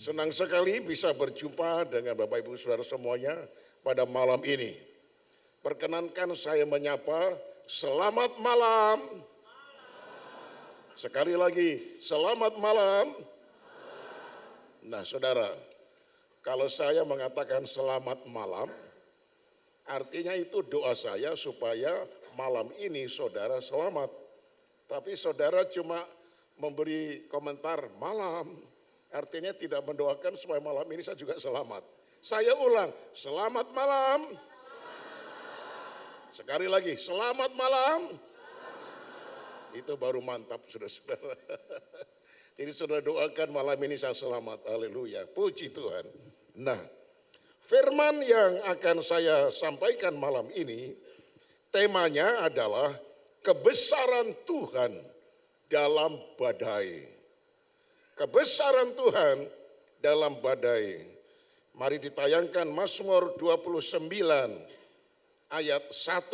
Senang sekali bisa berjumpa dengan Bapak Ibu Saudara semuanya pada malam ini. Perkenankan saya menyapa, selamat malam. Sekali lagi, selamat malam. Nah saudara, kalau saya mengatakan selamat malam, artinya itu doa saya supaya malam ini saudara selamat. Tapi saudara cuma memberi komentar malam, artinya tidak mendoakan supaya malam ini saya juga selamat. Saya ulang, selamat malam. Sekali lagi, selamat malam. Itu baru mantap saudara-saudara. Jadi saudara doakan malam ini saya selamat, haleluya, puji Tuhan. Nah, firman yang akan saya sampaikan malam ini, temanya adalah kebesaran Tuhan dalam badai. Kebesaran Tuhan dalam badai. Mari ditayangkan Mazmur 29 ayat 1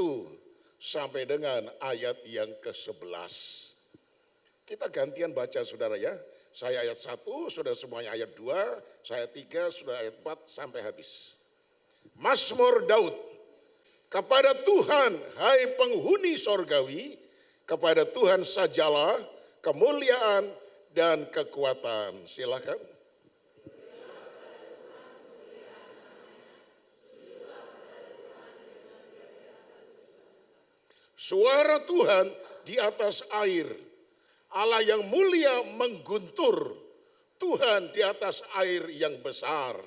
sampai dengan ayat yang ke-11. Kita gantian baca saudara ya. Saya ayat 1, saudara semuanya ayat 2, saya 3, saudara ayat 4 sampai habis. Mazmur Daud. Kepada Tuhan, hai penghuni sorgawi, kepada Tuhan sajalah kemuliaan dan kekuatan. Silakan. Suara Tuhan di atas air. Allah yang mulia mengguntur. Tuhan di atas air yang besar.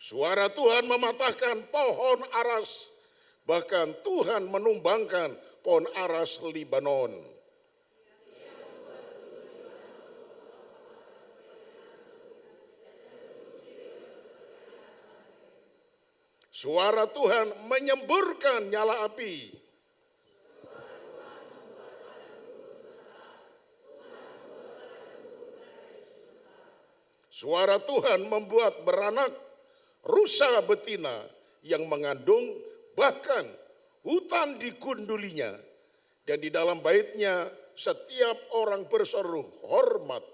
Suara Tuhan mematahkan pohon aras. Bahkan Tuhan menumbangkan pohon aras Libanon. Suara Tuhan menyemburkan nyala api. Suara Tuhan membuat beranak rusa betina yang mengandung, bahkan hutan dikundulinya. Dan di dalam baitnya setiap orang berseru hormat.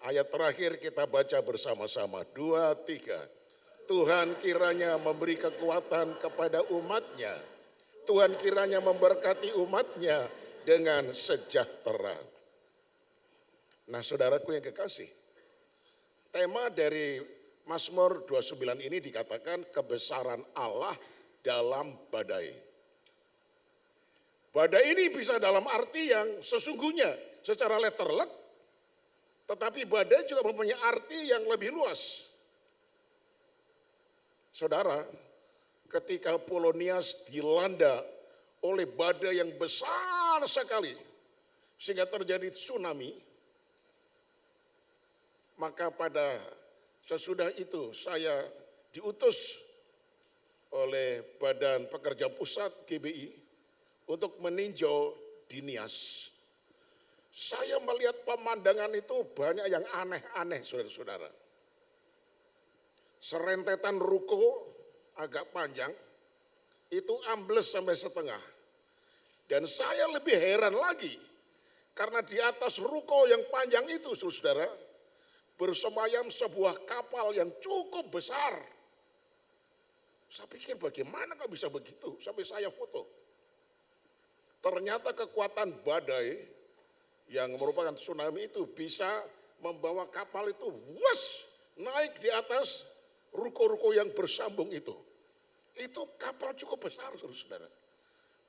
Ayat terakhir kita baca bersama-sama. 2, 3. Tuhan kiranya memberi kekuatan kepada umatnya. Tuhan kiranya memberkati umatnya dengan sejahtera. Nah saudaraku yang kekasih, tema dari Mazmur 29 ini dikatakan kebesaran Allah dalam badai. Badai ini bisa dalam arti yang sesungguhnya secara letterlek, tetapi badai juga mempunyai arti yang lebih luas. Saudara, ketika Polonias dilanda oleh badai yang besar sekali, sehingga terjadi tsunami, maka pada sesudah itu saya diutus oleh Badan Pekerja Pusat GBI untuk meninjau di Nias. Saya melihat pemandangan itu banyak yang aneh-aneh saudara-saudara. Serentetan ruko agak panjang, itu ambles sampai setengah. Dan saya lebih heran lagi, karena di atas ruko yang panjang itu saudara, bersemayam sebuah kapal yang cukup besar. Saya pikir bagaimana kok bisa begitu, sampai saya foto. Ternyata kekuatan badai yang merupakan tsunami itu bisa membawa kapal itu naik di atas ruko-ruko yang bersambung itu. Itu kapal cukup besar saudara-saudara.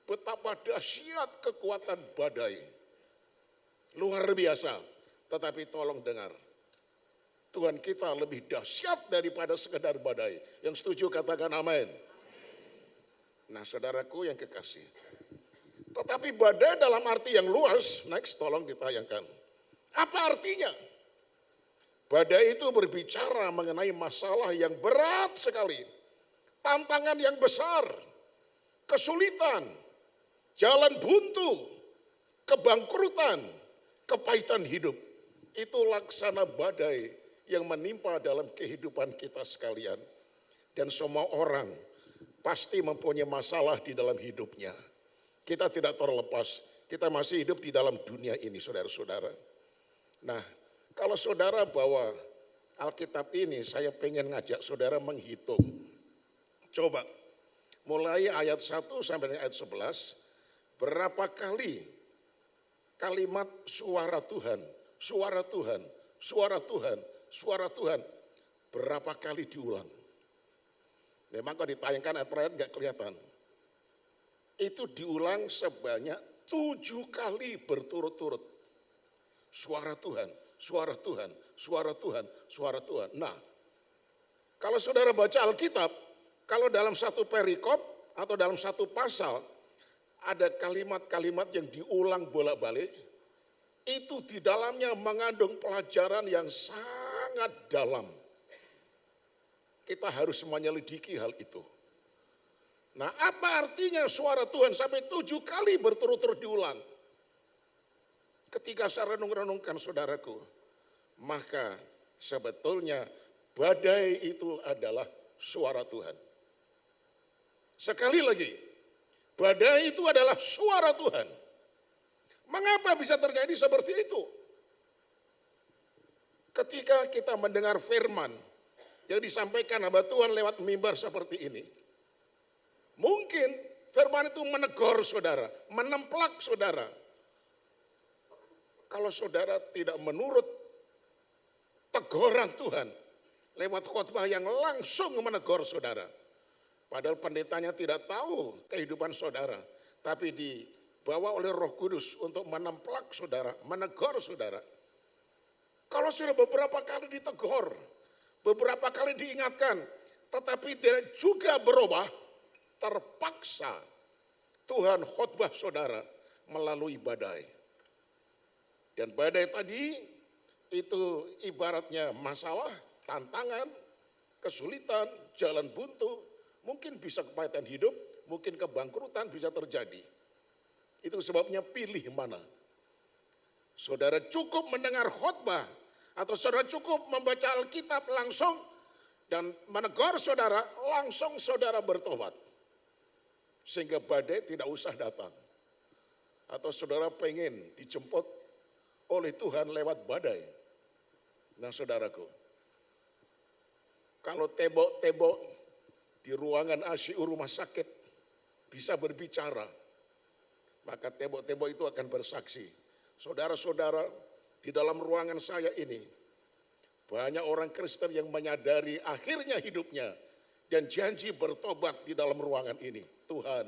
Betapa dahsyat kekuatan badai. Luar biasa. Tetapi tolong dengar. Tuhan kita lebih dahsyat daripada sekedar badai. Yang setuju katakan amin. Nah saudaraku yang kekasih. Tetapi badai dalam arti yang luas, next tolong ditayangkan. Apa artinya? Badai itu berbicara mengenai masalah yang berat sekali. Tantangan yang besar, kesulitan, jalan buntu, kebangkrutan, kepahitan hidup. Itu laksana badai yang menimpa dalam kehidupan kita sekalian. dan semua orang pasti mempunyai masalah di dalam hidupnya. Kita tidak terlepas, kita masih hidup di dalam dunia ini, saudara-saudara. Nah, kalau saudara bawa Alkitab ini, saya pengen ngajak saudara menghitung. Coba, mulai ayat 1 sampai ayat 11, berapa kali kalimat suara Tuhan, suara Tuhan, suara Tuhan, suara Tuhan, berapa kali diulang. Memang kalau ditayangkan ayat per ayat nggak kelihatan. Itu diulang sebanyak 7 kali berturut-turut. Suara Tuhan, suara Tuhan, suara Tuhan, suara Tuhan. Nah, kalau saudara baca Alkitab, kalau dalam satu perikop atau dalam satu pasal, ada kalimat-kalimat yang diulang bolak-balik, itu di dalamnya mengandung pelajaran yang sangat dalam. Kita harus menyelidiki hal itu. Nah, apa artinya suara Tuhan sampai 7 kali berturut-turut diulang? Ketika saya renung-renungkan saudaraku, maka sebetulnya badai itu adalah suara Tuhan. Sekali lagi, badai itu adalah suara Tuhan. Mengapa bisa terjadi seperti itu? Ketika kita mendengar firman yang disampaikan hamba Tuhan lewat mimbar seperti ini, mungkin firman itu menegur saudara, menemplak saudara. Kalau saudara tidak menurut teguran Tuhan lewat khotbah yang langsung menegur saudara, padahal pendetanya tidak tahu kehidupan saudara, tapi dibawa oleh Roh Kudus untuk menemplak saudara, menegur saudara. Kalau sudah beberapa kali ditegur, beberapa kali diingatkan, tetapi tidak juga berubah, terpaksa Tuhan khotbah saudara melalui badai. Dan badai tadi itu ibaratnya masalah, tantangan, kesulitan, jalan buntu, mungkin bisa kepahitan hidup, mungkin kebangkrutan bisa terjadi. Itu sebabnya pilih mana. Saudara cukup mendengar khotbah atau saudara cukup membaca Alkitab langsung dan menegur saudara, langsung saudara bertobat. Sehingga badai tidak usah datang. Atau saudara pengen dijemput oleh Tuhan lewat badai. Nah saudaraku, kalau tembok-tembok di ruangan ICU rumah sakit bisa berbicara, maka tembok-tembok itu akan bersaksi. Saudara-saudara, di dalam ruangan saya ini, banyak orang Kristen yang menyadari akhirnya hidupnya dan janji bertobat di dalam ruangan ini. Tuhan,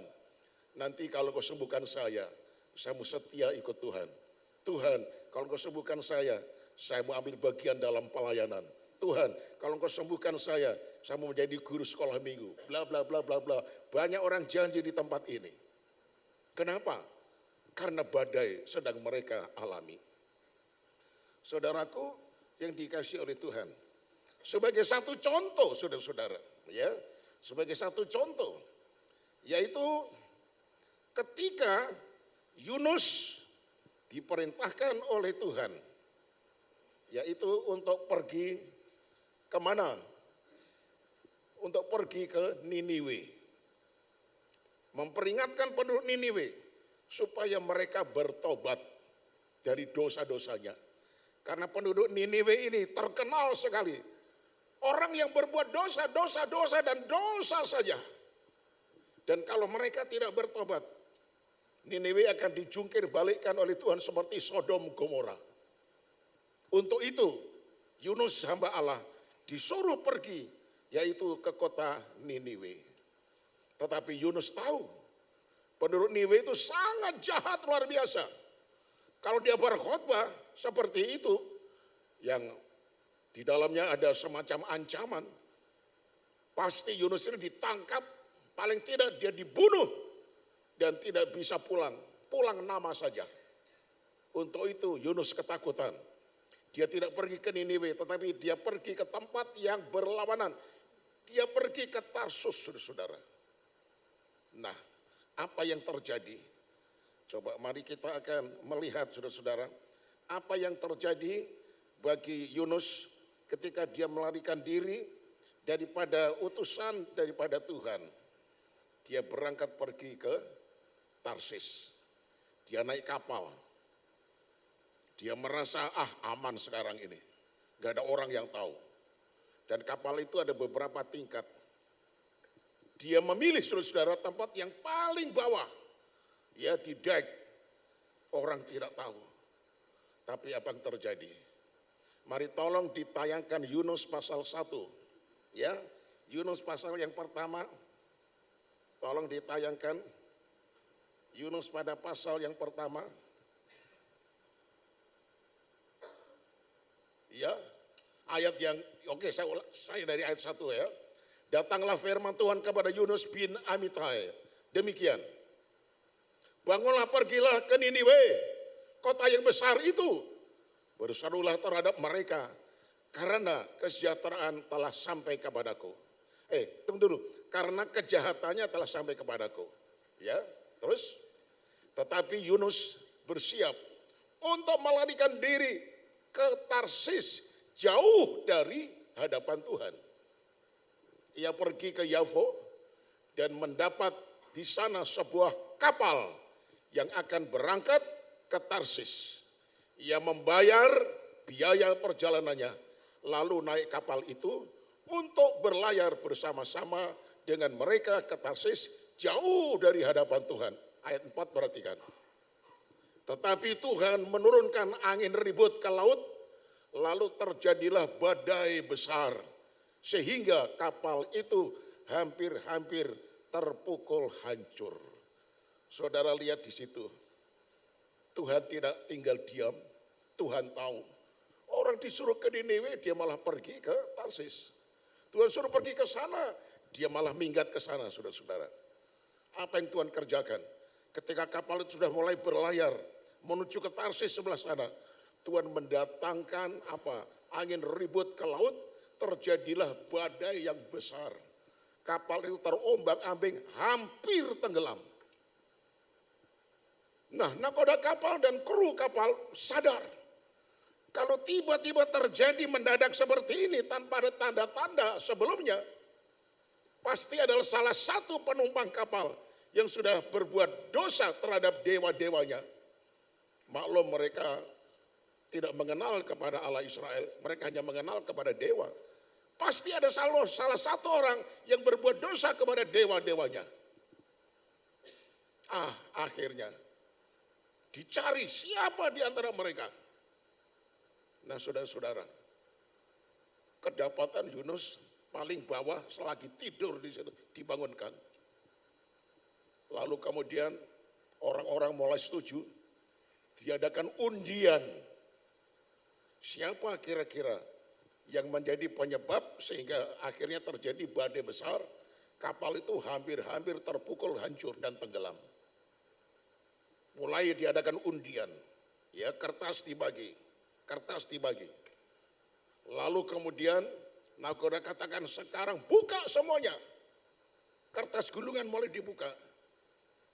nanti kalau kau sembuhkan saya mau setia ikut Tuhan. Tuhan, kalau kau sembuhkan saya mau ambil bagian dalam pelayanan. Tuhan, kalau kau sembuhkan saya mau menjadi guru sekolah minggu. Bla bla bla bla bla. Banyak orang janji di tempat ini. Kenapa? Karena badai sedang mereka alami. Saudaraku yang dikasihi oleh Tuhan. Sebagai satu contoh, saudara-saudara, ya, sebagai satu contoh, yaitu ketika Yunus diperintahkan oleh Tuhan, yaitu untuk pergi kemana? Untuk pergi ke Niniwe. Memperingatkan penduduk Niniwe supaya mereka bertobat dari dosa-dosanya. Karena penduduk Niniwe ini terkenal sekali. Orang yang berbuat dosa, dan dosa saja. Dan kalau mereka tidak bertobat, Niniwe akan dijungkir balikkan oleh Tuhan seperti Sodom Gomora. Untuk itu Yunus hamba Allah disuruh pergi yaitu ke kota Niniwe. Tetapi Yunus tahu penduduk Niniwe itu sangat jahat luar biasa. Kalau dia berkhotbah seperti itu yang di dalamnya ada semacam ancaman, pasti Yunus ini ditangkap, paling tidak dia dibunuh. Dan tidak bisa pulang nama saja. Untuk itu Yunus ketakutan. Dia tidak pergi ke Niniwe, tetapi dia pergi ke tempat yang berlawanan. Dia pergi ke Tarsus, saudara. Nah, apa yang terjadi? Coba mari kita akan melihat, saudara-saudara, apa yang terjadi bagi Yunus ketika dia melarikan diri daripada utusan daripada Tuhan. Dia berangkat pergi ke Tarsis. Dia naik kapal. Dia merasa aman sekarang ini. Gak ada orang yang tahu. Dan kapal itu ada beberapa tingkat. Dia memilih saudara-saudara tempat yang paling bawah. Ya di deck. Orang tidak tahu. Tapi apa yang terjadi? Mari tolong ditayangkan Yunus pasal 1. Ya, Yunus pasal yang pertama. Tolong ditayangkan. Yunus pada pasal yang pertama. Ya, ayat yang, oke, saya dari ayat 1 ya. Datanglah firman Tuhan kepada Yunus bin Amittai. Demikian. Bangunlah, pergilah ke Niniwe, kota yang besar itu. Berserulah terhadap mereka, karena kesejahteraan telah sampai kepadaku. Tunggu dulu, karena kejahatannya telah sampai kepadaku. Ya, terus. Tetapi Yunus bersiap untuk melarikan diri ke Tarsis, jauh dari hadapan Tuhan. Ia pergi ke Yafo dan mendapat di sana sebuah kapal yang akan berangkat ke Tarsis. Ia membayar biaya perjalanannya, lalu naik kapal itu untuk berlayar bersama-sama dengan mereka ke Tarsis, jauh dari hadapan Tuhan. Ayat 4 perhatikan. Tetapi Tuhan menurunkan angin ribut ke laut, lalu terjadilah badai besar, sehingga kapal itu hampir-hampir terpukul hancur. Saudara lihat di situ, Tuhan tidak tinggal diam, Tuhan tahu. Orang disuruh ke Niniwe, dia malah pergi ke Tarsis. Tuhan suruh pergi ke sana, dia malah minggat ke sana, saudara-saudara. Apa yang Tuhan kerjakan? Ketika kapal itu sudah mulai berlayar menuju ke Tarsis sebelah sana, Tuhan mendatangkan angin ribut ke laut, terjadilah badai yang besar. Kapal itu terombang-ambing, hampir tenggelam. Nah, nakoda kapal dan kru kapal sadar. Kalau tiba-tiba terjadi mendadak seperti ini tanpa ada tanda-tanda sebelumnya, pasti adalah salah satu penumpang kapal yang sudah berbuat dosa terhadap dewa-dewanya. Maklum mereka tidak mengenal kepada Allah Israel, mereka hanya mengenal kepada dewa. Pasti ada salah satu orang yang berbuat dosa kepada dewa-dewanya. Akhirnya dicari siapa di antara mereka. Nah, saudara-saudara, kedapatan Yunus paling bawah selagi tidur di situ, dibangunkan. Lalu kemudian orang-orang mulai setuju, diadakan undian. Siapa kira-kira yang menjadi penyebab sehingga akhirnya terjadi badai besar, kapal itu hampir-hampir terpukul, hancur dan tenggelam. Mulai diadakan undian, ya, kertas dibagi. Lalu kemudian nakoda katakan, sekarang buka semuanya. Kertas gulungan mulai dibuka.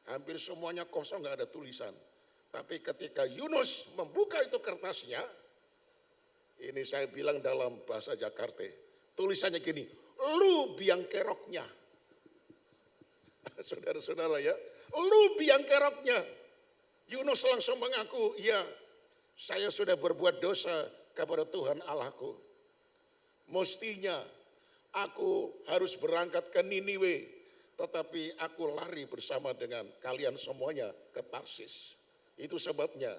Hampir semuanya kosong, gak ada tulisan. Tapi ketika Yunus membuka itu kertasnya, ini saya bilang dalam bahasa Jakarta, tulisannya gini, lu biang keroknya. Saudara-saudara ya, lu biang keroknya. Yunus langsung mengaku, ya, saya sudah berbuat dosa kepada Tuhan Allahku. Mestinya aku harus berangkat ke Niniwe, tetapi aku lari bersama dengan kalian semuanya ke Tarsis. Itu sebabnya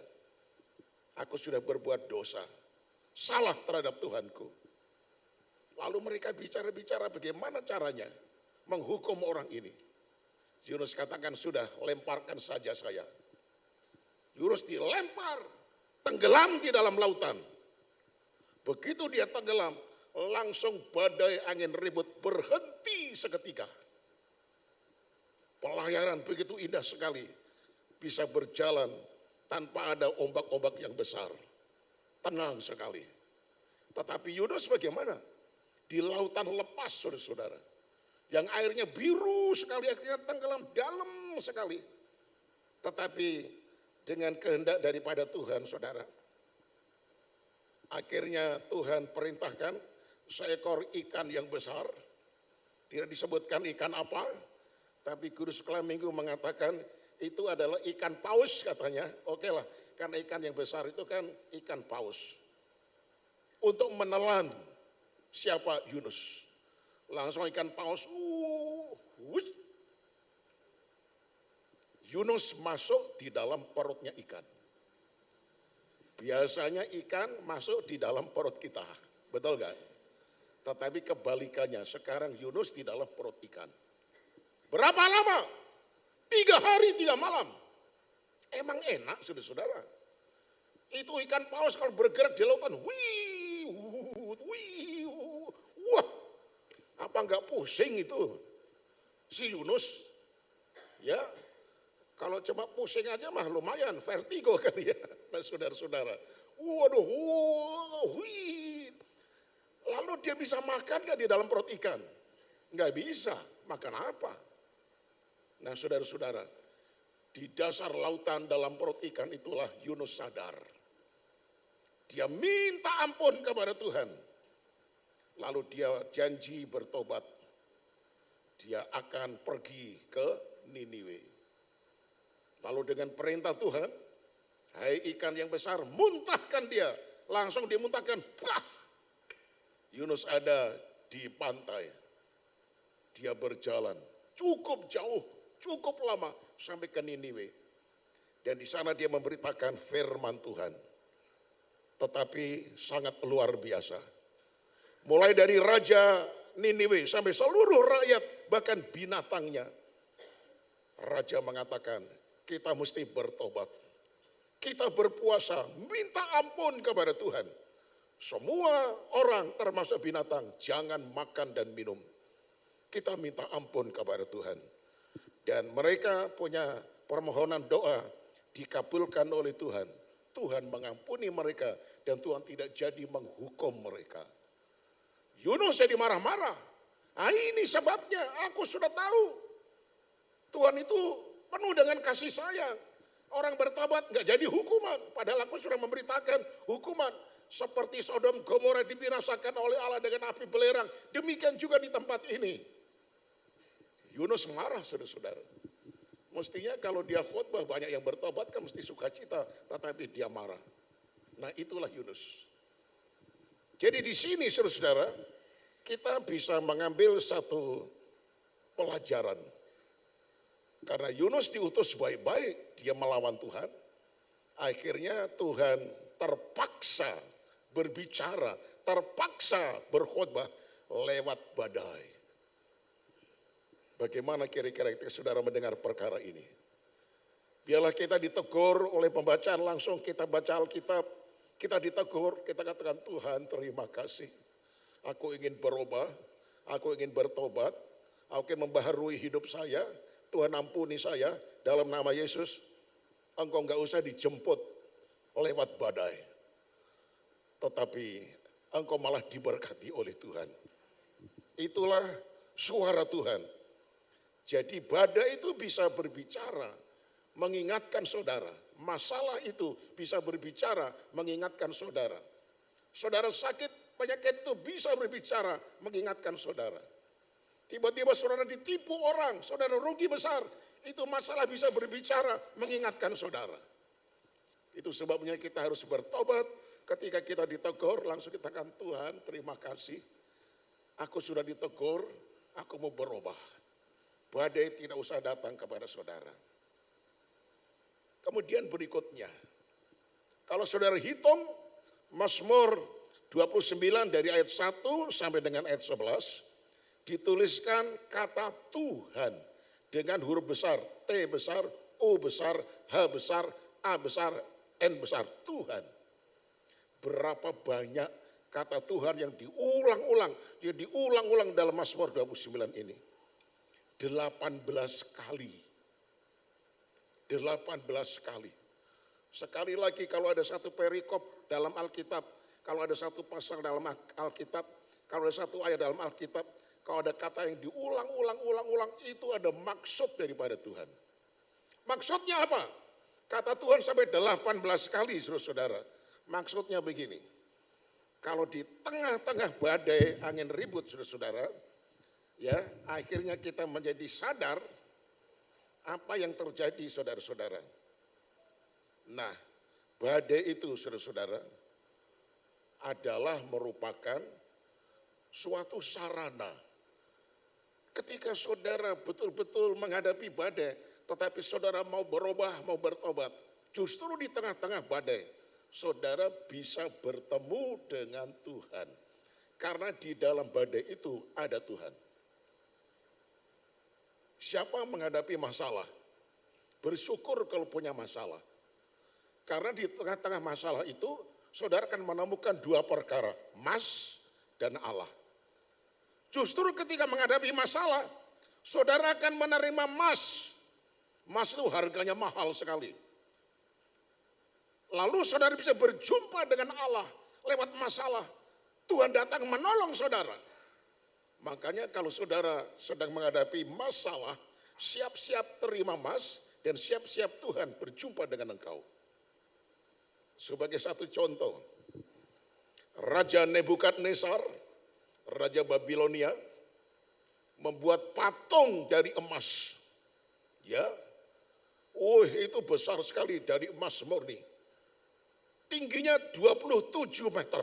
aku sudah berbuat dosa, salah terhadap Tuhanku. Lalu mereka bicara-bicara bagaimana caranya menghukum orang ini. Yunus katakan, sudah, lemparkan saja saya. Yunus dilempar, tenggelam di dalam lautan. Begitu dia tenggelam, langsung badai angin ribut berhenti seketika. Pelayaran begitu indah sekali, bisa berjalan tanpa ada ombak-ombak yang besar. Tenang sekali. Tetapi Yunus bagaimana? Di lautan lepas, saudara-saudara. Yang airnya biru sekali, akhirnya tenggelam dalam sekali. Tetapi dengan kehendak daripada Tuhan, saudara, akhirnya Tuhan perintahkan seekor ikan yang besar, tidak disebutkan ikan apa, tapi guru sekolah minggu mengatakan itu adalah ikan paus katanya. Oke lah, karena ikan yang besar itu kan ikan paus. Untuk menelan siapa? Yunus. Langsung ikan paus, Yunus masuk di dalam perutnya ikan. Biasanya ikan masuk di dalam perut kita, betul gak? Tetapi kebalikannya, sekarang Yunus di dalam perut ikan. Berapa lama? 3 hari 3 malam. Emang enak saudara-saudara. Itu ikan paus kalau bergerak di lautan, wah, apa enggak pusing itu si Yunus? Ya, kalau cuma pusing aja mah lumayan, vertigo kali ya, saudara-saudara. Waduh, lalu dia bisa makan gak di dalam perut ikan? Nggak bisa, makan apa? Nah saudara-saudara, di dasar lautan dalam perut ikan itulah Yunus sadar. Dia minta ampun kepada Tuhan. Lalu dia janji bertobat. Dia akan pergi ke Niniwe. Lalu dengan perintah Tuhan, hai ikan yang besar, muntahkan dia. Langsung dimuntahkan. Bah! Yunus ada di pantai. Dia berjalan cukup jauh, cukup lama sampai ke Niniwe. Dan di sana dia memberitakan firman Tuhan. Tetapi sangat luar biasa. Mulai dari Raja Niniwe sampai seluruh rakyat, bahkan binatangnya. Raja mengatakan, kita mesti bertobat. Kita berpuasa, minta ampun kepada Tuhan. Semua orang termasuk binatang, jangan makan dan minum. Kita minta ampun kepada Tuhan. Dan mereka punya permohonan doa dikabulkan oleh Tuhan. Tuhan mengampuni mereka dan Tuhan tidak jadi menghukum mereka. Yunus jadi marah-marah. Nah ini sebabnya, aku sudah tahu. Tuhan itu penuh dengan kasih sayang. Orang bertobat nggak jadi hukuman. Padahal aku sudah memberitakan hukuman. Seperti Sodom Gomora dibinasakan oleh Allah dengan api belerang. Demikian juga di tempat ini. Yunus marah saudara-saudara. Mestinya kalau dia khotbah banyak yang bertobat kan mesti sukacita. Tetapi dia marah. Nah itulah Yunus. Jadi di sini saudara-saudara, kita bisa mengambil satu pelajaran. Karena Yunus diutus baik-baik, dia melawan Tuhan. Akhirnya Tuhan terpaksa berbicara, terpaksa berkhotbah lewat badai. Bagaimana kira-kira saudara mendengar perkara ini? Biarlah kita ditegur oleh pembacaan langsung, kita baca Alkitab, kita ditegur, kita katakan Tuhan terima kasih. Aku ingin berubah, aku ingin bertobat, aku ingin membaharui hidup saya. Tuhan ampuni saya dalam nama Yesus. Engkau enggak usah dijemput lewat badai. Tetapi engkau malah diberkati oleh Tuhan. Itulah suara Tuhan. Jadi badai itu bisa berbicara, mengingatkan saudara. Masalah itu bisa berbicara, mengingatkan saudara. Saudara sakit, penyakit itu bisa berbicara, mengingatkan saudara. Tiba-tiba saudara ditipu orang, saudara rugi besar. Itu masalah bisa berbicara, mengingatkan saudara. Itu sebabnya kita harus bertobat. Ketika kita ditegur, langsung kita katakan Tuhan terima kasih. Aku sudah ditegur, aku mau berubah. Badai tidak usah datang kepada saudara. Kemudian berikutnya, kalau saudara hitung Mazmur 29 dari ayat 1 sampai dengan ayat 11, dituliskan kata Tuhan dengan huruf besar, T besar, O besar, H besar, A besar, N besar, Tuhan. Berapa banyak kata Tuhan yang diulang-ulang, dalam Mazmur 29 ini. 18 kali. 18 kali. Sekali lagi kalau ada satu perikop dalam Alkitab, kalau ada satu pasal dalam Alkitab, kalau ada satu ayat dalam Alkitab, kalau ada kata yang diulang-ulang, itu ada maksud daripada Tuhan. Maksudnya apa? Kata Tuhan sampai 18 kali saudara. Maksudnya begini. kalau di tengah-tengah badai angin ribut saudara-saudara, ya akhirnya kita menjadi sadar apa yang terjadi saudara-saudara. Nah, badai itu saudara-saudara adalah merupakan suatu sarana. Ketika saudara betul-betul menghadapi badai, tetapi saudara mau berubah, mau bertobat, justru di tengah-tengah badai, saudara bisa bertemu dengan Tuhan. Karena di dalam badai itu ada Tuhan. Siapa menghadapi masalah? Bersyukur kalau punya masalah. Karena di tengah-tengah masalah itu, saudara akan menemukan dua perkara, Mas dan Allah. Justru ketika menghadapi masalah, saudara akan menerima Mas. Mas itu harganya mahal sekali. Lalu saudara bisa berjumpa dengan Allah lewat masalah. Tuhan datang menolong saudara. Makanya kalau saudara sedang menghadapi masalah, siap-siap terima Mas dan siap-siap Tuhan berjumpa dengan engkau. Sebagai satu contoh, Raja Nebukadnezar, Raja Babilonia, membuat patung dari emas. Ya, itu besar sekali dari emas murni. Tingginya 27 meter.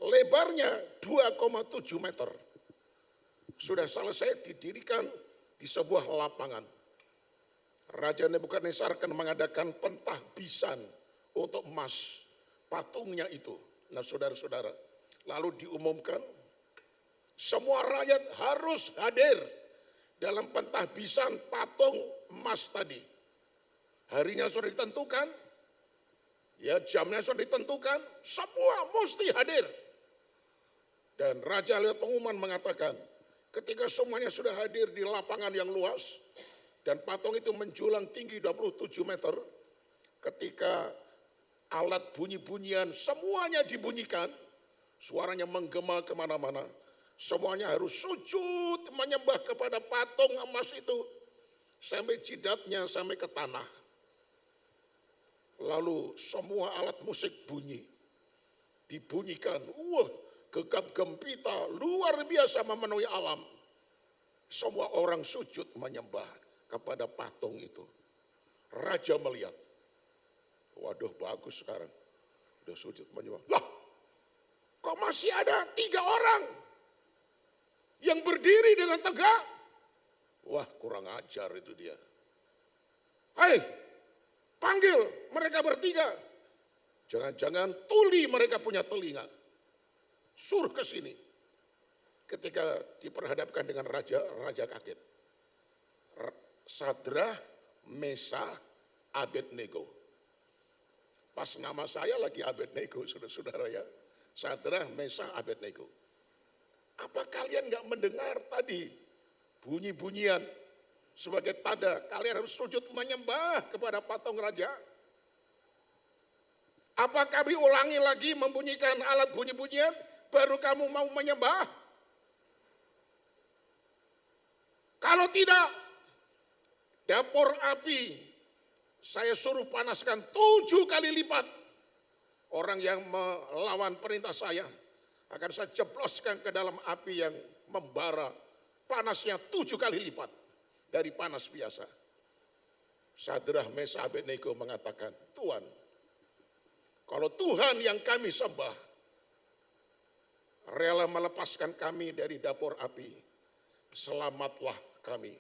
Lebarnya 2,7 meter. Sudah selesai didirikan di sebuah lapangan. Raja Nebukadnezar akan mengadakan pentahbisan untuk emas patungnya itu. Nah saudara-saudara, lalu diumumkan semua rakyat harus hadir dalam pentahbisan patung emas tadi. Harinya sudah ditentukan, ya jamnya sudah ditentukan, semua mesti hadir. Dan Raja lewat pengumuman mengatakan, ketika semuanya sudah hadir di lapangan yang luas, dan patung itu menjulang tinggi 27 meter, ketika alat bunyi-bunyian semuanya dibunyikan, suaranya menggema kemana-mana, semuanya harus sujud menyembah kepada patung emas itu, sampai jidatnya sampai ke tanah. Lalu semua alat musik bunyi, dibunyikan, gegap gempita luar biasa memenuhi alam. Semua orang sujud menyembah kepada patung itu. Raja melihat, waduh bagus sekarang, udah sujud menyembah. Lah, kok masih ada 3 orang yang berdiri dengan tegak? Wah kurang ajar itu dia. Hai, panggil mereka bertiga. Jangan-jangan tuli mereka punya telinga. Suruh ke sini. Ketika diperhadapkan dengan raja, raja kaget. Sadrah, Mesah, Abednego. Pas nama saya lagi Abednego, saudara-saudara ya. Sadrah, Mesah, Abednego. Apa kalian gak mendengar tadi bunyi-bunyian sebagai tanda kalian harus sujud menyembah kepada patung raja? Apa kami ulangi lagi membunyikan alat bunyi-bunyian baru kamu mau menyembah? Kalau tidak, dapur api saya suruh panaskan 7 kali lipat. Orang yang melawan perintah saya akan saya jebloskan ke dalam api yang membara, panasnya 7 kali lipat dari panas biasa. Sadrah, Mesah, Abednego mengatakan, Tuhan, kalau Tuhan yang kami sembah rela melepaskan kami dari dapur api, selamatlah kami.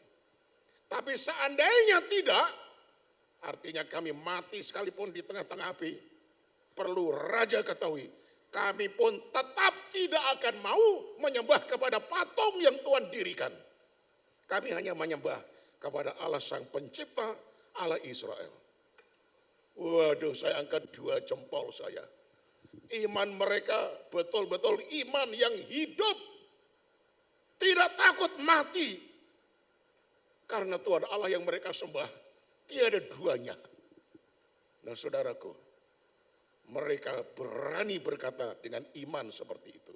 Tapi seandainya tidak, artinya kami mati sekalipun di tengah-tengah api, perlu raja ketahui, kami pun tetap tidak akan mau menyembah kepada patung yang Tuhan dirikan. Kami hanya menyembah kepada Allah Sang Pencipta, Allah Israel. Waduh, saya angkat 2 jempol saya. Iman mereka betul-betul iman yang hidup. Tidak takut mati. Karena Tuhan Allah yang mereka sembah, tiada duanya. Nah saudaraku, mereka berani berkata dengan iman seperti itu.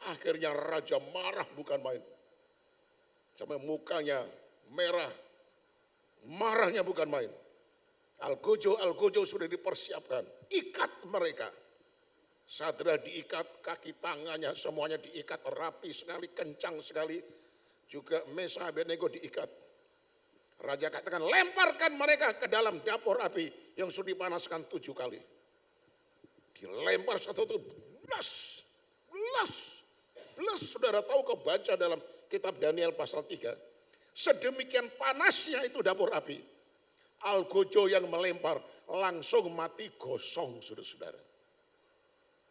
Akhirnya raja marah bukan main. Sampai mukanya merah. Marahnya bukan main. Algojo sudah dipersiapkan. Ikat mereka. Sadra diikat, kaki tangannya semuanya diikat rapi sekali, kencang sekali. Juga Mesak Abednego diikat. Raja katakan, lemparkan mereka ke dalam dapur api yang sudah dipanaskan 7 kali. Dilempar satu itu, belas. Saudara tahu kau baca dalam kitab Daniel pasal 3. Sedemikian panasnya itu dapur api. Algojo yang melempar langsung mati gosong, saudara-saudara.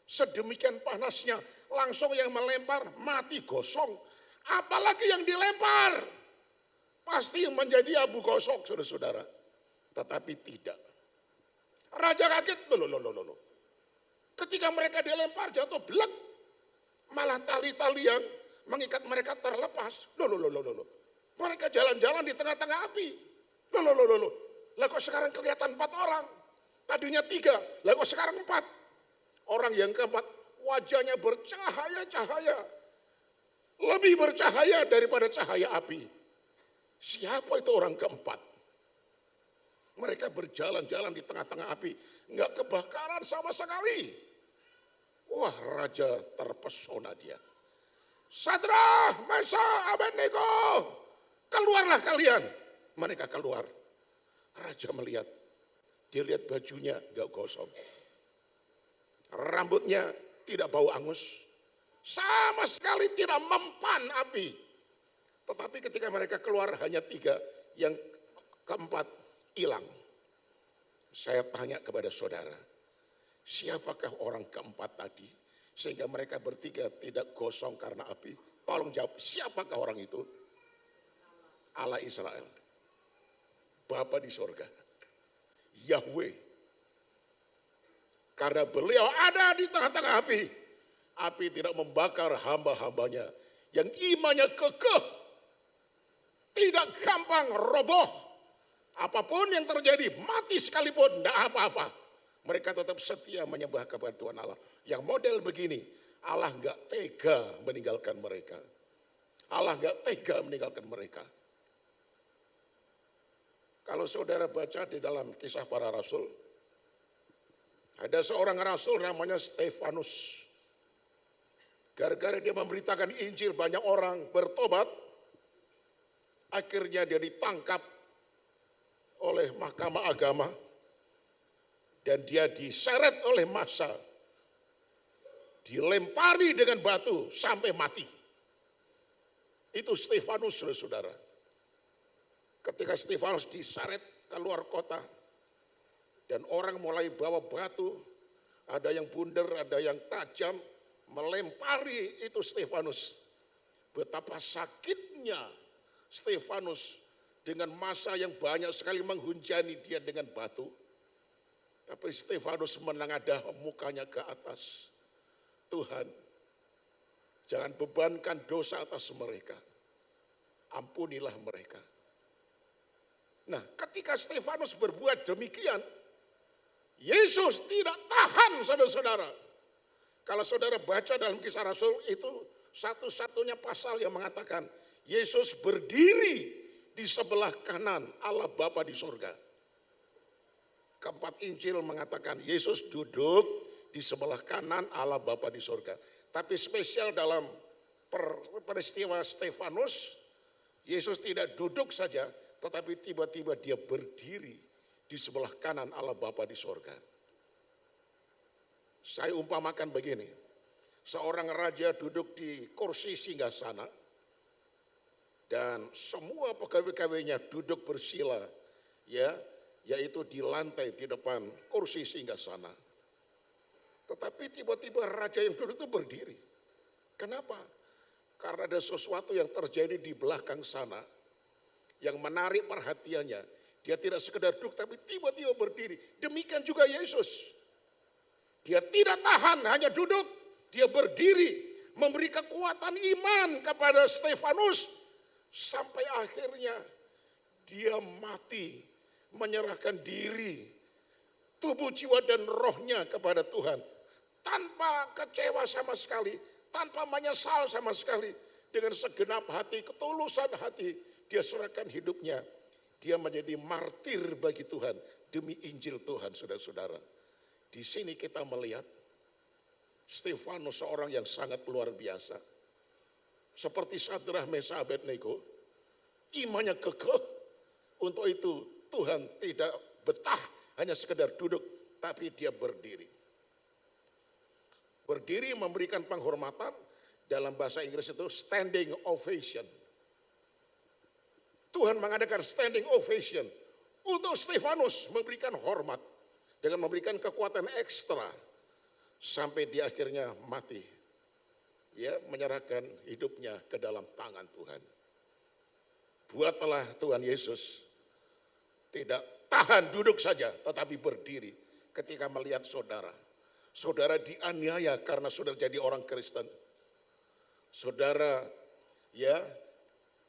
Sedemikian panasnya langsung yang melempar mati gosong. Apalagi yang dilempar pasti menjadi abu gosok, saudara-saudara. Tetapi tidak. Raja kaget, loh. Ketika mereka dilempar jatuh belak. Malah tali-tali yang mengikat mereka terlepas. Loh. Mereka jalan-jalan di tengah-tengah api. Loh. Lah kok sekarang kelihatan 4 orang. Tadinya 3, lah kok sekarang 4. Orang yang keempat wajahnya bercahaya-cahaya. Lebih bercahaya daripada cahaya api. Siapa itu orang keempat? Mereka berjalan-jalan di tengah-tengah api. Enggak kebakaran sama sekali. Wah, raja terpesona dia. Sadra, Mesak, Abednego, keluarlah kalian. Mereka keluar. Raja melihat. Dia lihat bajunya enggak gosong. Rambutnya tidak bau angus. Sama sekali tidak mempan api. Tetapi ketika mereka keluar hanya 3, yang keempat hilang. Saya tanya kepada saudara, siapakah orang keempat tadi? Sehingga mereka bertiga tidak gosong karena api. Tolong jawab, siapakah orang itu? Allah Israel. Bapa di sorga. Yahweh. Karena beliau ada di tengah-tengah api. Api tidak membakar hamba-hambanya. Yang imannya kekeh. Tidak gampang roboh. Apapun yang terjadi, mati sekalipun, tidak apa-apa. Mereka tetap setia menyembah kepada Tuhan Allah. Yang model begini, Allah enggak tega meninggalkan mereka. Allah enggak tega meninggalkan mereka. Kalau saudara baca di dalam Kisah Para Rasul, ada seorang rasul namanya Stefanus. Gara-gara dia memberitakan Injil, banyak orang bertobat. Akhirnya dia ditangkap oleh mahkamah agama. Dan dia diseret oleh massa. Dilempari dengan batu sampai mati. Itu Stefanus, saudara. Ketika Stefanus diseret keluar kota. Dan orang mulai bawa batu, ada yang bundar, ada yang tajam, melempari itu Stefanus. Betapa sakitnya Stefanus dengan massa yang banyak sekali menghujani dia dengan batu. Tapi Stefanus menengadah mukanya ke atas. Tuhan, jangan bebankan dosa atas mereka. Ampunilah mereka. Nah, ketika Stefanus berbuat demikian, Yesus tidak tahan, saudara-saudara. Kalau saudara baca dalam Kisah Rasul, itu satu-satunya pasal yang mengatakan Yesus berdiri di sebelah kanan Allah Bapa di surga. Keempat Injil mengatakan Yesus duduk di sebelah kanan Allah Bapa di surga. Tapi spesial dalam peristiwa Stefanus, Yesus tidak duduk saja, tetapi tiba-tiba dia berdiri di sebelah kanan Allah Bapa di sorga. Saya umpamakan begini, seorang raja duduk di kursi singgasana dan semua pegawai-pegawainya duduk bersila, yaitu di lantai di depan kursi singgasana. Tetapi tiba-tiba raja yang duduk itu berdiri. Kenapa? Karena ada sesuatu yang terjadi di belakang sana yang menarik perhatiannya. Dia tidak sekedar duduk tapi tiba-tiba berdiri. Demikian juga Yesus. Dia tidak tahan hanya duduk. Dia berdiri memberi kekuatan iman kepada Stefanus. Sampai akhirnya dia mati menyerahkan diri. Tubuh, jiwa dan rohnya kepada Tuhan. Tanpa kecewa sama sekali. Tanpa menyesal sama sekali. Dengan segenap hati, ketulusan hati. Dia serahkan hidupnya. Dia menjadi martir bagi Tuhan demi Injil Tuhan, saudara-saudara. Di sini kita melihat Stefanus seorang yang sangat luar biasa. Seperti Sadrah, Mesah, Abednego, imannya kekeh. Untuk itu Tuhan tidak betah hanya sekedar duduk, tapi dia berdiri. Berdiri memberikan penghormatan, dalam bahasa Inggris itu standing ovation. Tuhan mengadakan standing ovation untuk Stefanus, memberikan hormat dengan memberikan kekuatan ekstra sampai dia akhirnya mati. Ya, menyerahkan hidupnya ke dalam tangan Tuhan. Buatlah Tuhan Yesus tidak tahan duduk saja, tetapi berdiri ketika melihat saudara. Saudara dianiaya karena saudara jadi orang Kristen. Saudara ya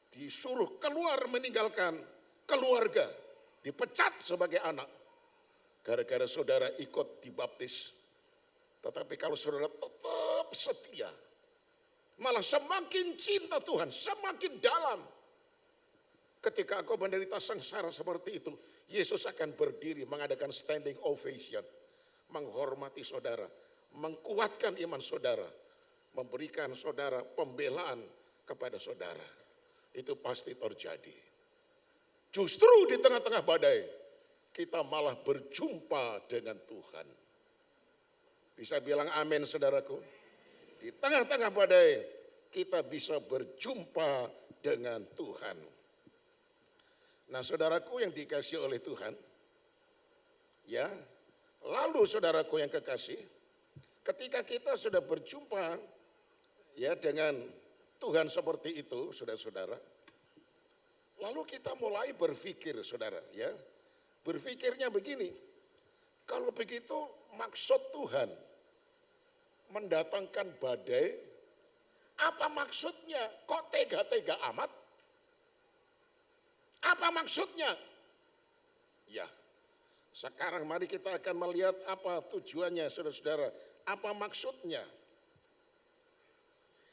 disuruh keluar meninggalkan keluarga, dipecat sebagai anak. Gara-gara saudara ikut dibaptis. Tetapi kalau saudara tetap setia, malah semakin cinta Tuhan, semakin dalam. Ketika engkau menderita sengsara seperti itu, Yesus akan berdiri mengadakan standing ovation, menghormati saudara, menguatkan iman saudara, memberikan saudara pembelaan kepada saudara. Itu pasti terjadi. Justru di tengah-tengah badai, kita malah berjumpa dengan Tuhan. Bisa bilang amin saudaraku? Di tengah-tengah badai, kita bisa berjumpa dengan Tuhan. Nah saudaraku yang dikasihi oleh Tuhan, ya, lalu saudaraku yang kekasih, ketika kita sudah berjumpa ya dengan Tuhan seperti itu, saudara-saudara, lalu kita mulai berpikir, saudara, ya, berpikirnya begini, kalau begitu maksud Tuhan mendatangkan badai, apa maksudnya? Kok tega-tega amat? Apa maksudnya? Ya, sekarang mari kita akan melihat apa tujuannya, saudara-saudara. Apa maksudnya?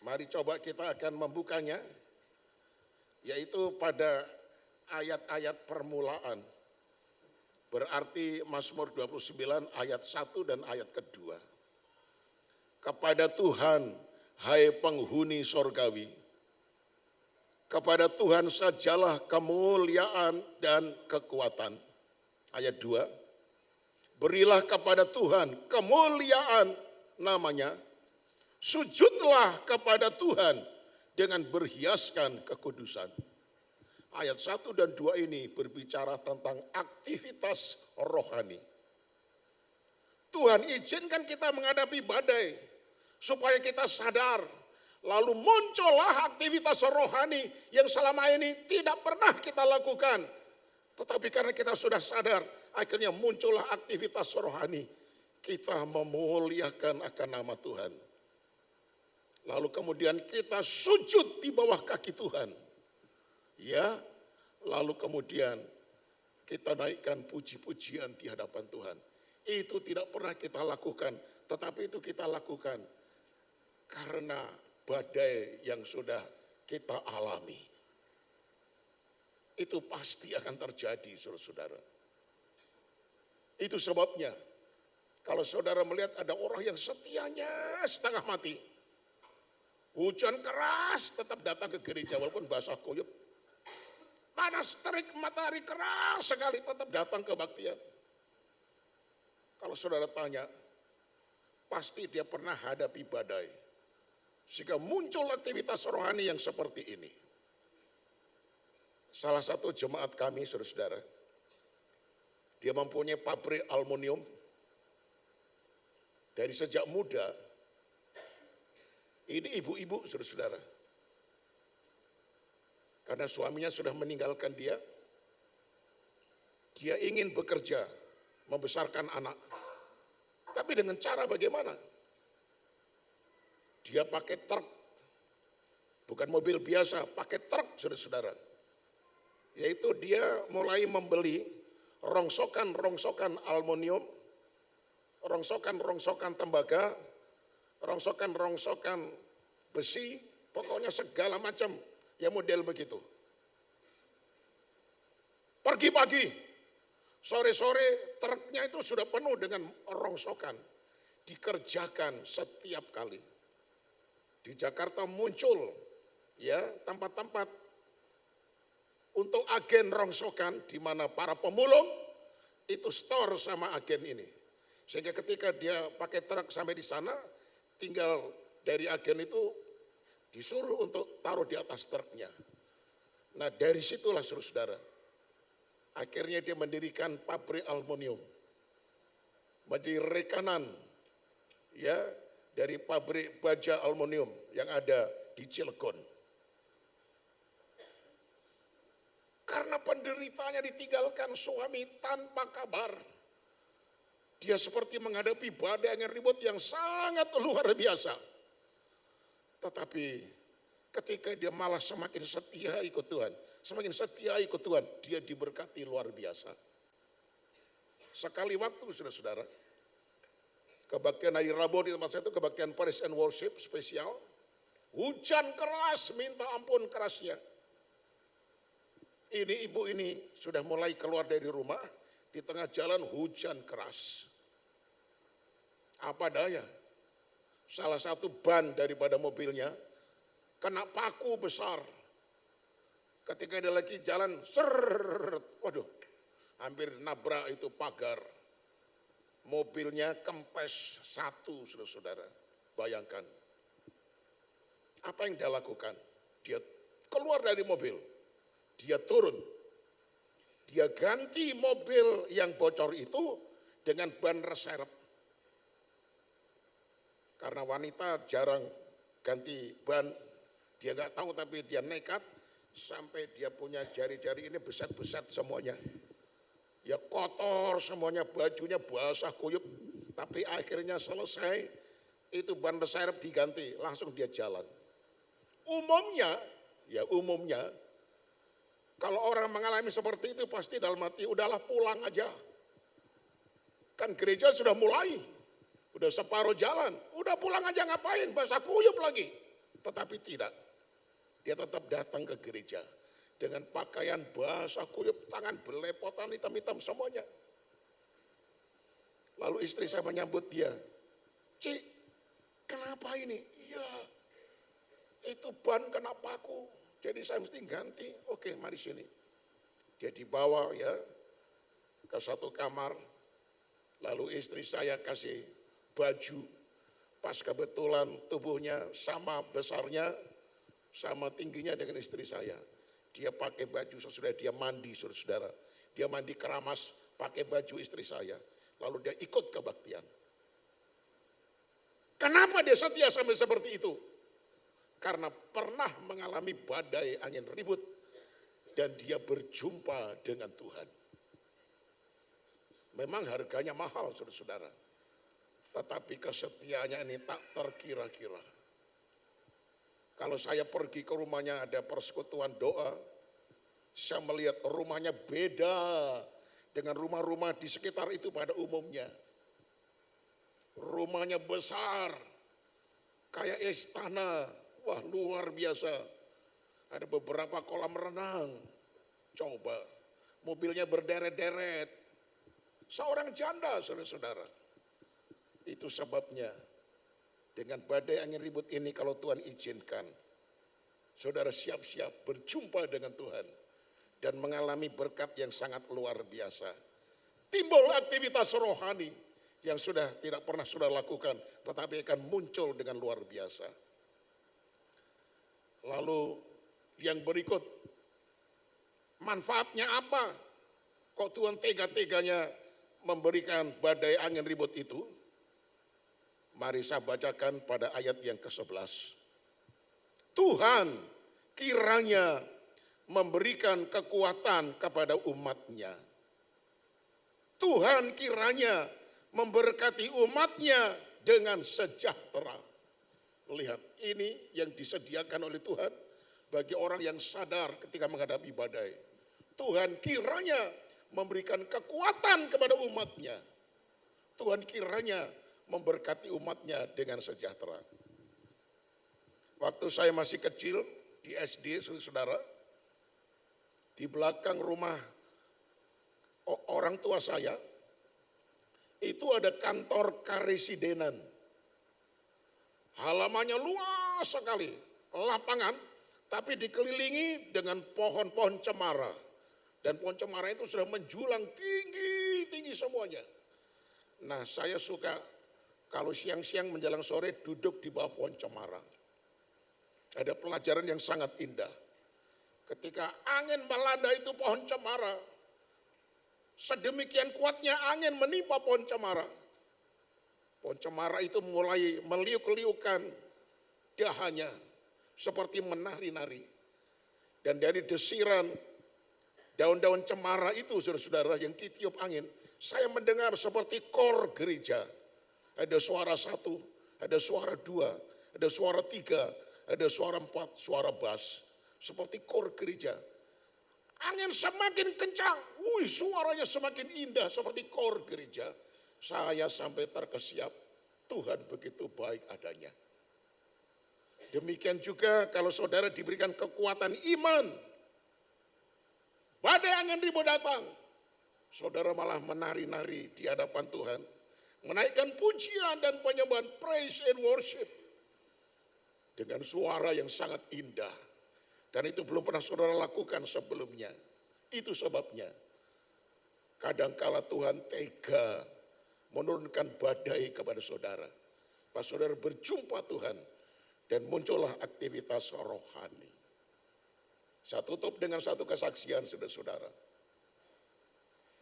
Mari coba kita akan membukanya, yaitu pada ayat-ayat permulaan. Berarti Mazmur 29 ayat 1 dan ayat kedua. Kepada Tuhan, hai penghuni sorgawi, kepada Tuhan sajalah kemuliaan dan kekuatan. Ayat 2, berilah kepada Tuhan kemuliaan namanya, sujudlah kepada Tuhan dengan berhiaskan kekudusan. Ayat 1 dan 2 ini berbicara tentang aktivitas rohani. Tuhan izinkan kita menghadapi badai supaya kita sadar. Lalu muncullah aktivitas rohani yang selama ini tidak pernah kita lakukan. Tetapi karena kita sudah sadar, akhirnya muncullah aktivitas rohani. Kita memuliakan akan nama Tuhan. Lalu kemudian kita sujud di bawah kaki Tuhan. Ya, lalu kemudian kita naikkan puji-pujian di hadapan Tuhan. Itu tidak pernah kita lakukan, tetapi itu kita lakukan karena badai yang sudah kita alami. Itu pasti akan terjadi, saudara-saudara. Itu sebabnya, kalau saudara melihat ada orang yang setianya setengah mati, hujan keras tetap datang ke gereja walaupun basah kuyup. Panas terik matahari keras sekali tetap datang ke kebaktian. Kalau saudara tanya, pasti dia pernah hadapi badai. Sehingga muncul aktivitas rohani yang seperti ini. Salah satu jemaat kami, saudara-saudara, dia mempunyai pabrik aluminium. Dari sejak muda, ini ibu-ibu, saudara-saudara. Karena suaminya sudah meninggalkan dia ingin bekerja, membesarkan anak. Tapi dengan cara bagaimana? Dia pakai truk, bukan mobil biasa, pakai truk, saudara-saudara. Yaitu dia mulai membeli rongsokan-rongsokan aluminium, rongsokan-rongsokan tembaga, rongsokan-rongsokan besi, pokoknya segala macam ya model begitu. Pagi-pagi, sore-sore truknya itu sudah penuh dengan rongsokan. dikerjakan setiap kali. Di Jakarta muncul ya tempat-tempat untuk agen rongsokan di mana para pemulung itu store sama agen ini. Sehingga ketika dia pakai truk sampai di sana, tinggal dari agen itu disuruh untuk taruh di atas truknya. Nah dari situlah saudara, akhirnya dia mendirikan pabrik aluminium. Menjadi rekanan ya dari pabrik baja aluminium yang ada di Cilegon. Karena penderitanya ditinggalkan suami tanpa kabar. Dia seperti menghadapi badai angin ribut yang sangat luar biasa. Tetapi ketika dia malah semakin setia ikut Tuhan, semakin setia ikut Tuhan, dia diberkati luar biasa. Sekali waktu saudara-saudara, kebaktian hari Rabu di tempat saya itu kebaktian Praise and Worship spesial. Hujan keras, minta ampun kerasnya. Ini ibu ini sudah mulai keluar dari rumah, di tengah jalan hujan keras. Apa daya? Salah satu ban daripada mobilnya kena paku besar. Ketika dia lagi jalan, waduh, hampir nabrak itu pagar. Mobilnya kempes satu, saudara-saudara. Bayangkan. Apa yang dia lakukan? Dia keluar dari mobil. Dia turun. Dia ganti mobil yang bocor itu dengan ban reserve. Karena wanita jarang ganti ban. Dia nggak tahu tapi dia nekat. Sampai dia punya jari-jari ini beset-beset semuanya. Ya kotor semuanya, bajunya basah kuyup. Tapi akhirnya selesai, itu ban reserve diganti, langsung dia jalan. Umumnya, kalau orang mengalami seperti itu pasti dalam hati, udahlah pulang aja. Kan gereja sudah mulai, udah separuh jalan, udah pulang aja ngapain, basah kuyup lagi. Tetapi tidak. Dia tetap datang ke gereja dengan pakaian basah kuyup, tangan belepotan hitam-hitam semuanya. Lalu istri saya menyambut dia, "Cik, kenapa ini?" "Iya, itu ban kena paku, jadi saya mesti ganti." "Oke, mari sini." Dia dibawa ya ke satu kamar, lalu istri saya kasih baju, pas kebetulan tubuhnya sama besarnya, sama tingginya dengan istri saya. Dia pakai baju sesudah dia mandi, saudara. Dia mandi keramas, pakai baju istri saya. Lalu dia ikut kebaktian. Kenapa dia setia sampai seperti itu? Karena pernah mengalami badai angin ribut dan dia berjumpa dengan Tuhan. Memang harganya mahal, saudara-saudara. Tetapi kesetiaannya ini tak terkira-kira. Kalau saya pergi ke rumahnya ada persekutuan doa, saya melihat rumahnya beda dengan rumah-rumah di sekitar itu pada umumnya. Rumahnya besar, kayak istana, wah luar biasa. Ada beberapa kolam renang, coba. Mobilnya berderet-deret, seorang janda saudara-saudara. Itu sebabnya. Dengan badai angin ribut ini kalau Tuhan izinkan, saudara siap-siap berjumpa dengan Tuhan dan mengalami berkat yang sangat luar biasa. Timbul aktivitas rohani yang sudah tidak pernah saudara lakukan, tetapi akan muncul dengan luar biasa. Lalu yang berikut, manfaatnya apa? Kok Tuhan tega-teganya memberikan badai angin ribut itu? Mari saya bacakan pada ayat yang ke-11. Tuhan kiranya memberikan kekuatan kepada umatnya. Tuhan kiranya memberkati umatnya dengan sejahtera. Lihat, ini yang disediakan oleh Tuhan bagi orang yang sadar ketika menghadapi badai. Tuhan kiranya memberikan kekuatan kepada umatnya. Tuhan kiranya memberkati umatnya dengan sejahtera. Waktu saya masih kecil di SD, saudara, di belakang rumah orang tua saya, itu ada kantor karesidenan. Halamannya luas sekali, lapangan, tapi dikelilingi dengan pohon-pohon cemara. Dan pohon cemara itu sudah menjulang tinggi semuanya. Nah, saya suka kalau siang-siang menjelang sore duduk di bawah pohon cemara. Ada pelajaran yang sangat indah. Ketika angin melanda itu pohon cemara, sedemikian kuatnya angin menimpa pohon cemara. Pohon cemara itu mulai meliuk-liukan dahannya seperti menari-nari. Dan dari desiran daun-daun cemara itu, saudara-saudara, yang ditiup angin, saya mendengar seperti kor gereja. Ada suara 1, ada suara 2, ada suara 3, ada suara 4, suara bass. Seperti kor gereja. Angin semakin kencang, suaranya semakin indah seperti kor gereja. Saya sampai terkesiap, Tuhan begitu baik adanya. Demikian juga kalau saudara diberikan kekuatan iman, badai angin ribut datang, saudara malah menari-nari di hadapan Tuhan, menaikkan pujian dan penyembahan, praise and worship, dengan suara yang sangat indah. Dan itu belum pernah saudara lakukan sebelumnya. Itu sebabnya kadangkala Tuhan tega menurunkan badai kepada saudara. Pas saudara berjumpa Tuhan dan muncullah aktivitas rohani. Saya tutup dengan satu kesaksian, saudara-saudara.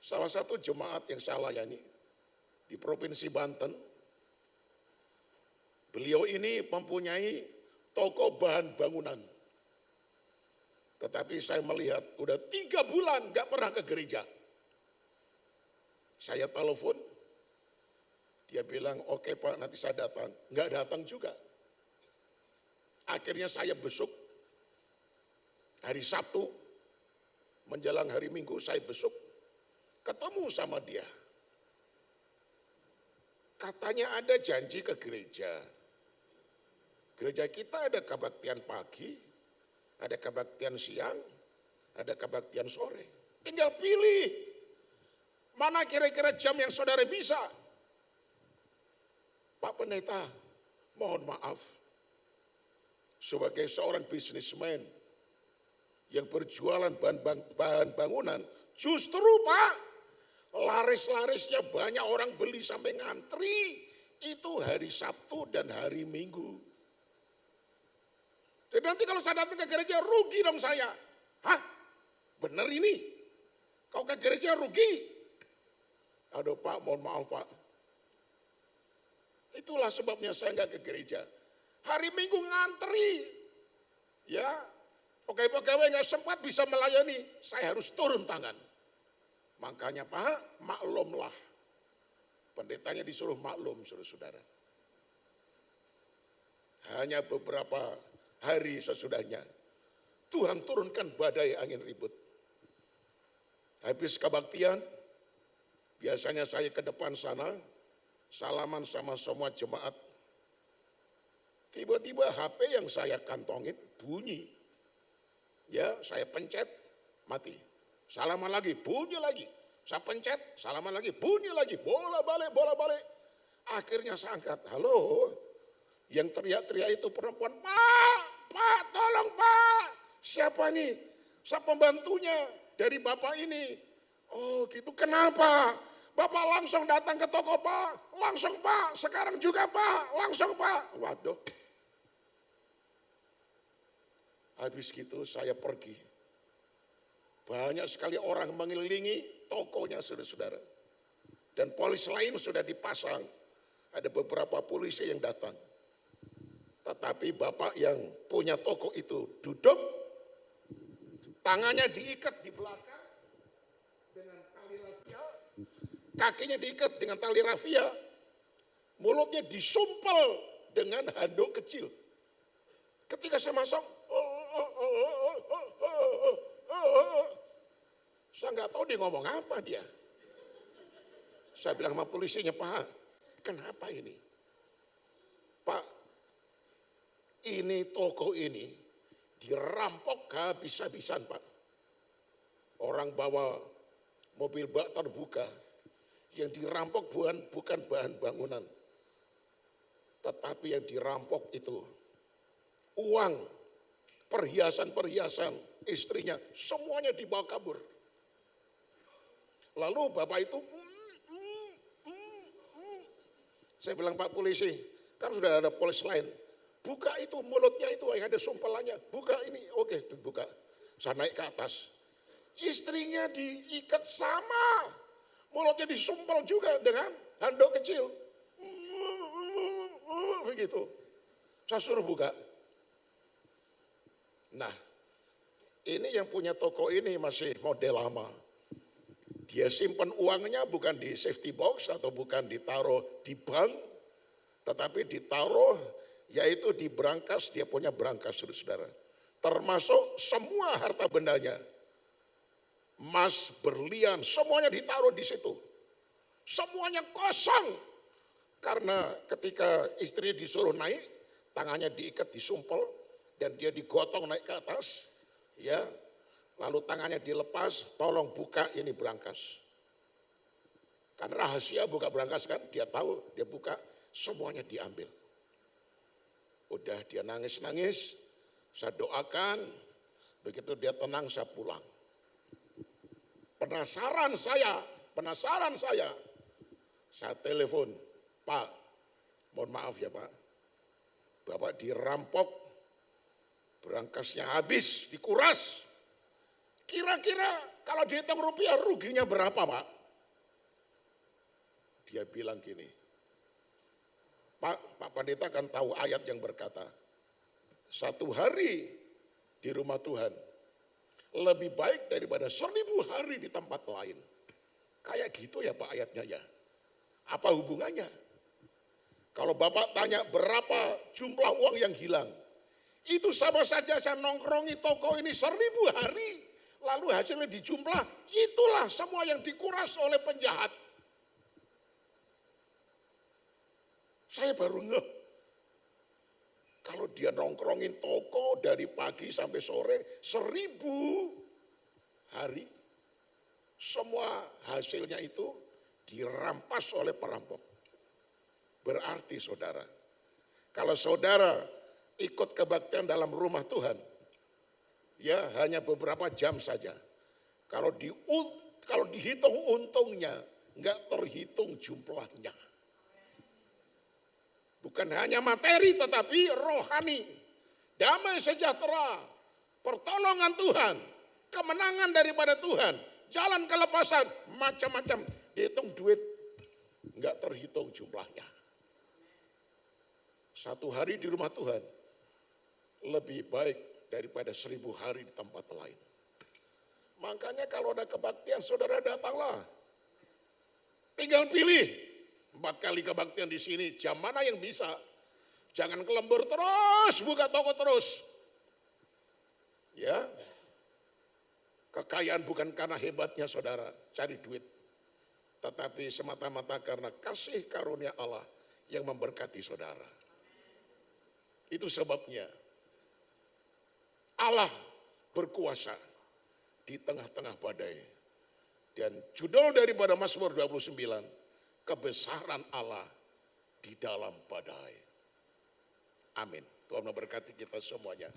Salah satu jemaat yang saya layani di Provinsi Banten, beliau ini mempunyai toko bahan bangunan. Tetapi saya melihat udah 3 bulan gak pernah ke gereja. Saya telepon, dia bilang oke Pak nanti saya datang. Gak datang juga. Akhirnya saya besuk, hari Sabtu menjelang hari Minggu saya besuk, ketemu sama dia. Katanya ada janji ke gereja. Gereja kita ada kebaktian pagi, ada kebaktian siang, ada kebaktian sore. Tinggal pilih mana kira-kira jam yang saudara bisa. Pak Pendeta, mohon maaf. Sebagai seorang bisnismen yang berjualan bahan bangunan, justru Pak, laris-larisnya banyak orang beli sampai ngantri. Itu hari Sabtu dan hari Minggu. Jadi nanti kalau saya datang ke gereja rugi dong saya. Hah? Bener ini? Kau ke gereja rugi? Aduh Pak, mohon maaf Pak. Itulah sebabnya saya nggak ke gereja. Hari Minggu ngantri. Ya, pegawai-pegawai nggak sempat bisa melayani. Saya harus turun tangan. Makanya Pak, maklumlah. Pendetanya disuruh maklum, saudara-saudara. Hanya beberapa hari sesudahnya, Tuhan turunkan badai angin ribut. Habis kebaktian, biasanya saya ke depan sana, salaman sama semua jemaat. Tiba-tiba HP yang saya kantongin bunyi. Ya, saya pencet, mati. Salaman lagi, bunyi lagi. Saya pencet, salaman lagi, bunyi lagi. Bola balik. Akhirnya saya angkat, halo. Yang teriak-teriak itu perempuan, Pak, tolong Pak. Siapa nih? Saya pembantunya dari Bapak ini. Oh gitu, kenapa? Bapak langsung datang ke toko Pak. Langsung Pak, sekarang juga Pak. Langsung Pak. Waduh. Habis gitu saya pergi. Banyak sekali orang mengelilingi tokonya saudara-saudara. Dan polisi lain sudah dipasang. Ada beberapa polisi yang datang. Tetapi bapak yang punya toko itu duduk, tangannya diikat di belakang dengan tali rafia, kakinya diikat dengan tali rafia, mulutnya disumpel dengan handuk kecil. Ketika saya masuk, saya nggak tahu dia ngomong apa dia. Saya bilang sama polisinya, Pak, kenapa ini? Pak, ini toko ini dirampok habis-habisan Pak. Orang bawa mobil bak terbuka, Yang dirampok bukan bahan bangunan. Tetapi yang dirampok itu uang, perhiasan-perhiasan istrinya, semuanya dibawa kabur. Lalu bapak itu, saya bilang, Pak polisi, kan sudah ada polisi lain. Buka itu mulutnya itu yang ada sumpelannya. Buka ini, oke buka. Saya naik ke atas. Istrinya diikat sama. Mulutnya disumpel juga dengan handuk kecil. Begitu. Saya suruh buka. Nah, ini yang punya toko ini masih model lama. Dia simpan uangnya bukan di safety box atau bukan ditaruh di bank, tetapi ditaruh yaitu di brankas, dia punya brankas saudara. Termasuk semua harta bendanya. Emas, berlian, semuanya ditaruh di situ. Semuanya kosong. Karena ketika istri disuruh naik, tangannya diikat, disumpel, dan dia digotong naik ke atas, ya, lalu tangannya dilepas, tolong buka ini brankas. Karena rahasia buka brankas kan, dia tahu, dia buka, semuanya diambil. Udah dia nangis-nangis, saya doakan, begitu dia tenang saya pulang. Penasaran saya telepon, Pak, mohon maaf ya Pak, Bapak dirampok, brankasnya habis, dikuras. Kira-kira kalau dihitung rupiah ruginya berapa Pak? Dia bilang gini, Pak Pendeta kan tahu ayat yang berkata, 1 hari di rumah Tuhan lebih baik daripada 1000 hari di tempat lain. Kayak gitu ya Pak ayatnya ya. Apa hubungannya? Kalau Bapak tanya berapa jumlah uang yang hilang, itu sama saja saya nongkrongi toko ini 1000 hari, lalu hasilnya dijumlah, itulah semua yang dikuras oleh penjahat. Saya baru ngeh. Kalau dia nongkrongin toko dari pagi sampai sore 1000 hari, semua hasilnya itu dirampas oleh perampok. Berarti saudara, kalau saudara ikut kebaktian dalam rumah Tuhan, ya hanya beberapa jam saja. Kalau dihitung untungnya, nggak terhitung jumlahnya. Bukan hanya materi tetapi rohani, damai sejahtera, pertolongan Tuhan, kemenangan daripada Tuhan, jalan kelepasan, macam-macam. Dihitung duit, nggak terhitung jumlahnya. 1 hari di rumah Tuhan lebih baik daripada 1000 hari di tempat lain. Makanya kalau ada kebaktian, saudara datanglah. Tinggal pilih. 4 kali kebaktian di sini, jam mana yang bisa? Jangan kelembur terus, buka toko terus. Ya, kekayaan bukan karena hebatnya saudara, cari duit. Tetapi semata-mata karena kasih karunia Allah yang memberkati saudara. Itu sebabnya Allah berkuasa di tengah-tengah badai. Dan judul daripada Mazmur 29, kebesaran Allah di dalam badai. Amin. Tuhan memberkati kita semuanya.